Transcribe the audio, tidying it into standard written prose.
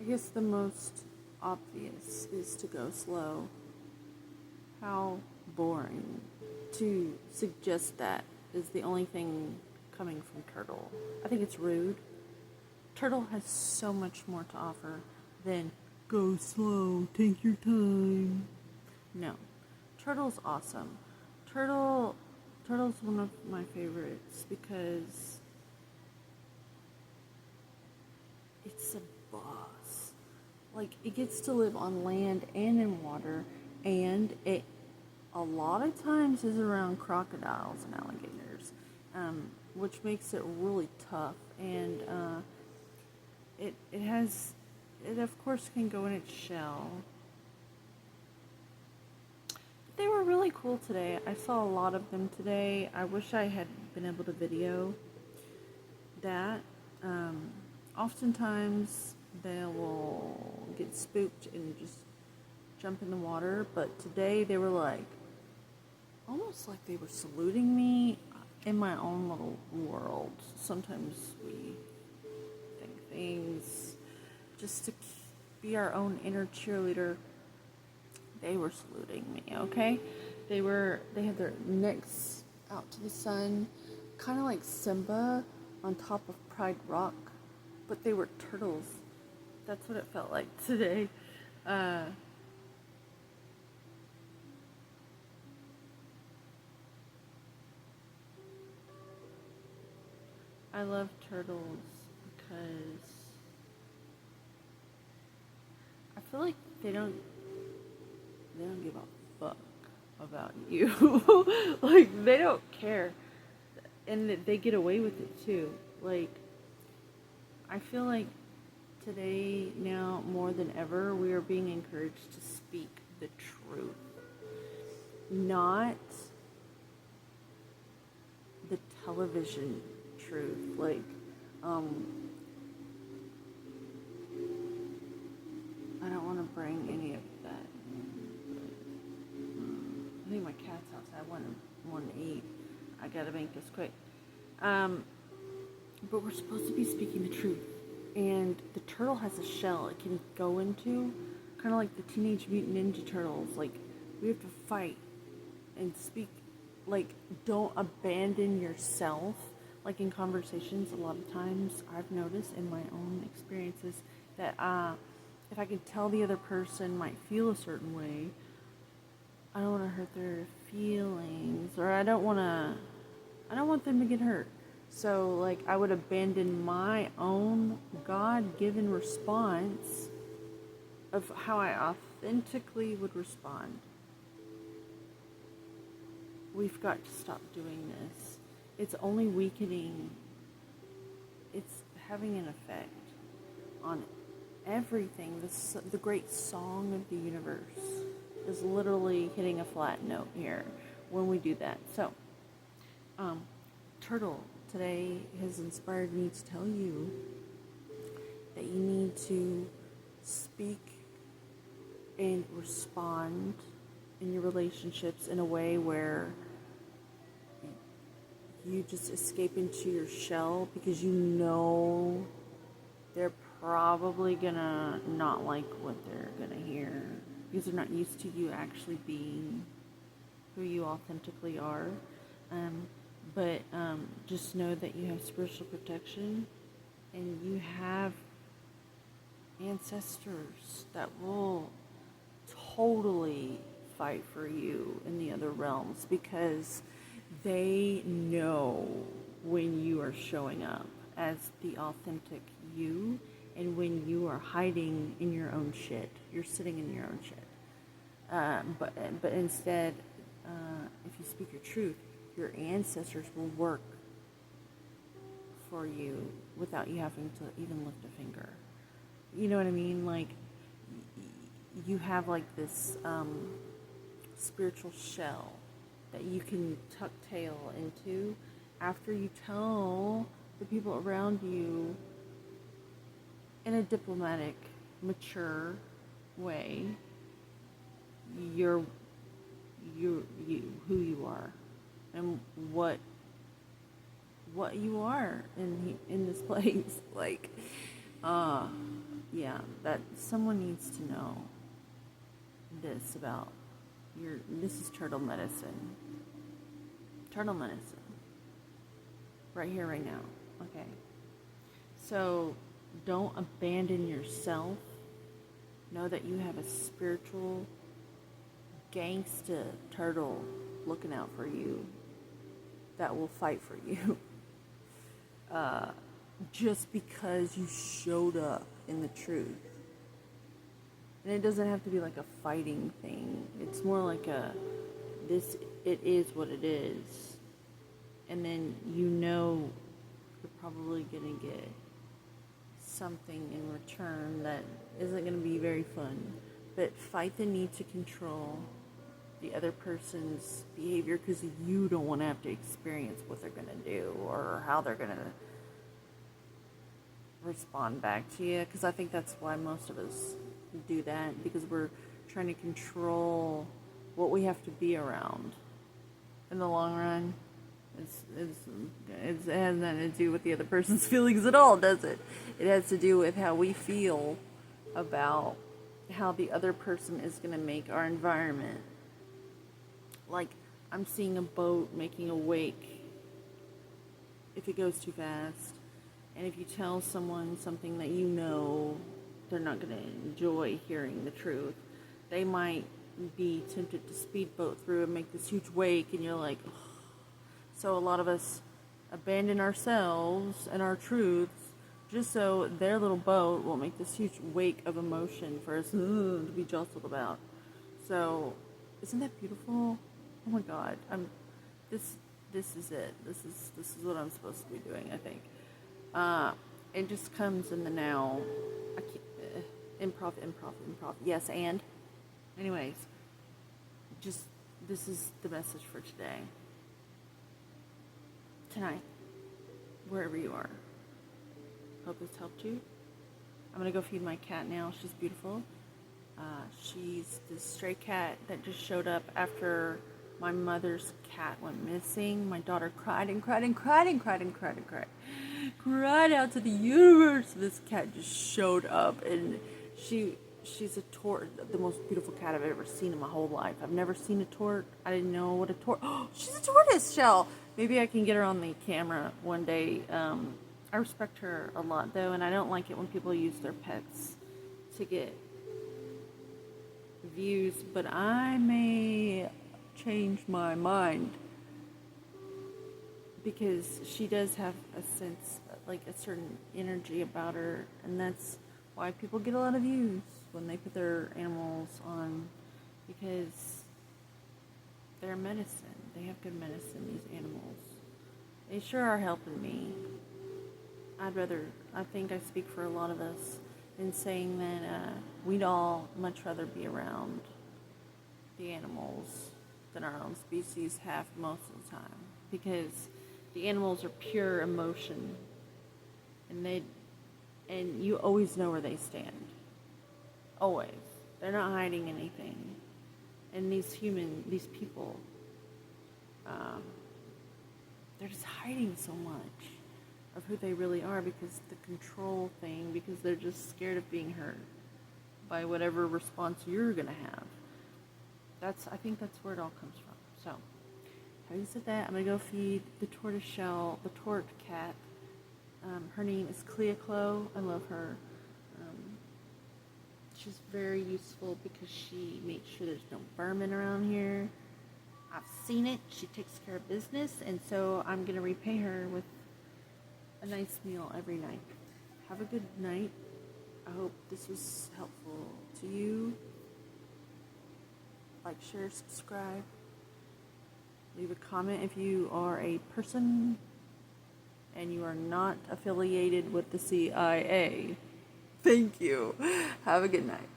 I guess the most obvious is to go slow. How boring to suggest that is the only thing coming from Turtle. I think it's rude. Turtle has so much more to offer than go slow, take your time. No. Turtle's awesome. Turtle Turtle's one of my favorites because it's a boss. Like, it gets to live on land and in water, and it a lot of times is around crocodiles and alligators, which makes it really tough. And it of course can go in its shell. They were really cool today. I saw a lot of them today. I wish I had been able to video that. Oftentimes they will get spooked and just jump in the water, but today they were like, almost like they were saluting me in my own little world. Sometimes we think things just to be our own inner cheerleader. They were saluting me, okay? They had their necks out to the sun, kind of like Simba on top of Pride Rock, but they were turtles. That's what it felt like today. I love turtles because I feel like they don't give a fuck about you. Like, they don't care. And they get away with it too. Like, I feel like today, now more than ever, we are being encouraged to speak the truth. Not the television truth. Like, I don't want to bring any of that. I think my cat's outside. Want to eat. I gotta make this quick. But we're supposed to be speaking the truth. And the turtle has a shell it can go into, kind of like the Teenage Mutant Ninja Turtles. Like, we have to fight and speak. Like, don't abandon yourself. Like, in conversations, a lot of times I've noticed in my own experiences that if I can tell the other person might feel a certain way, I don't want to hurt their feelings, or I don't want them to get hurt. So, like, I would abandon my own God-given response of how I authentically would respond. We've got to stop doing this. It's only weakening. It's having an effect on everything. The great song of the universe is literally hitting a flat note here when we do that. So, Turtle today has inspired me to tell you that you need to speak and respond in your relationships in a way where you just escape into your shell, because you know they're probably gonna not like what they're gonna hear, because they're not used to you actually being who you authentically are. But just know that you have spiritual protection, and you have ancestors that will totally fight for you in the other realms, because they know when you are showing up as the authentic you, and when you are hiding in your own shit. You're sitting in your own shit. But instead, if you speak your truth, your ancestors will work for you without you having to even lift a finger. You know what I mean? Like, you have like this spiritual shell that you can tuck tail into after you tell the people around you in a diplomatic, mature way who you are and what you are in this place. Like, yeah, that someone needs to know this about this is turtle medicine. Turtle medicine. Right here, right now. Okay. So don't abandon yourself. Know that you have a spiritual gangsta turtle looking out for you that will fight for you. Just because you showed up in the truth. And it doesn't have to be like a fighting thing. It's more like it is what it is. And then you're probably going to get something in return that isn't going to be very fun. But fight the need to control the other person's behavior because you don't want to have to experience what they're going to do or how they're going to respond back to you. Because I think that's why most of us do that, because we're trying to control what we have to be around. In the long run, it has nothing to do with the other person's feelings at all, does it? It has to do with how we feel about how the other person is going to make our environment. Like, I'm seeing a boat making a wake if it goes too fast. And if you tell someone something that you know they're not going to enjoy hearing the truth, they might be tempted to speedboat through and make this huge wake, and you're like, ugh. So a lot of us abandon ourselves and our truths just so their little boat will make this huge wake of emotion for us to be jostled about. So, isn't that beautiful? Oh my God, this is it. This is what I'm supposed to be doing, I think. It just comes in the now. Improv. Yes, and anyways, this is the message for today. Tonight, wherever you are. Hope this helped you. I'm gonna go feed my cat now. She's beautiful. She's this stray cat that just showed up after my mother's cat went missing. My daughter cried out to the universe. This cat just showed up, and she's the most beautiful cat I've ever seen in my whole life. I've never seen a tort. I didn't know what a tort. Oh, she's a tortoise shell. Maybe I can get her on the camera one day. I respect her a lot, though, and I don't like it when people use their pets to get views, but I may change my mind because she does have a sense, like a certain energy about her, and that's why people get a lot of views when they put their animals on, because they're medicine. They have good medicine, these animals. They sure are helping me. I think I speak for a lot of us in saying that we'd all much rather be around the animals than our own species have most of the time, because the animals are pure emotion, and you always know where they stand. Always. They're not hiding anything. And these people, they're just hiding so much of who they really are because the control thing, because they're just scared of being hurt by whatever response you're going to have. I think that's where it all comes from. So, having said that, I'm going to go feed the tort cat. Her name is Cleoclo. I love her. She's very useful because she makes sure there's no vermin around here. I've seen it. She takes care of business, and so I'm going to repay her with a nice meal every night. Have a good night. I hope this was helpful to you. Like, share, subscribe. Leave a comment if you are a person and you are not affiliated with the CIA. Thank you. Have a good night.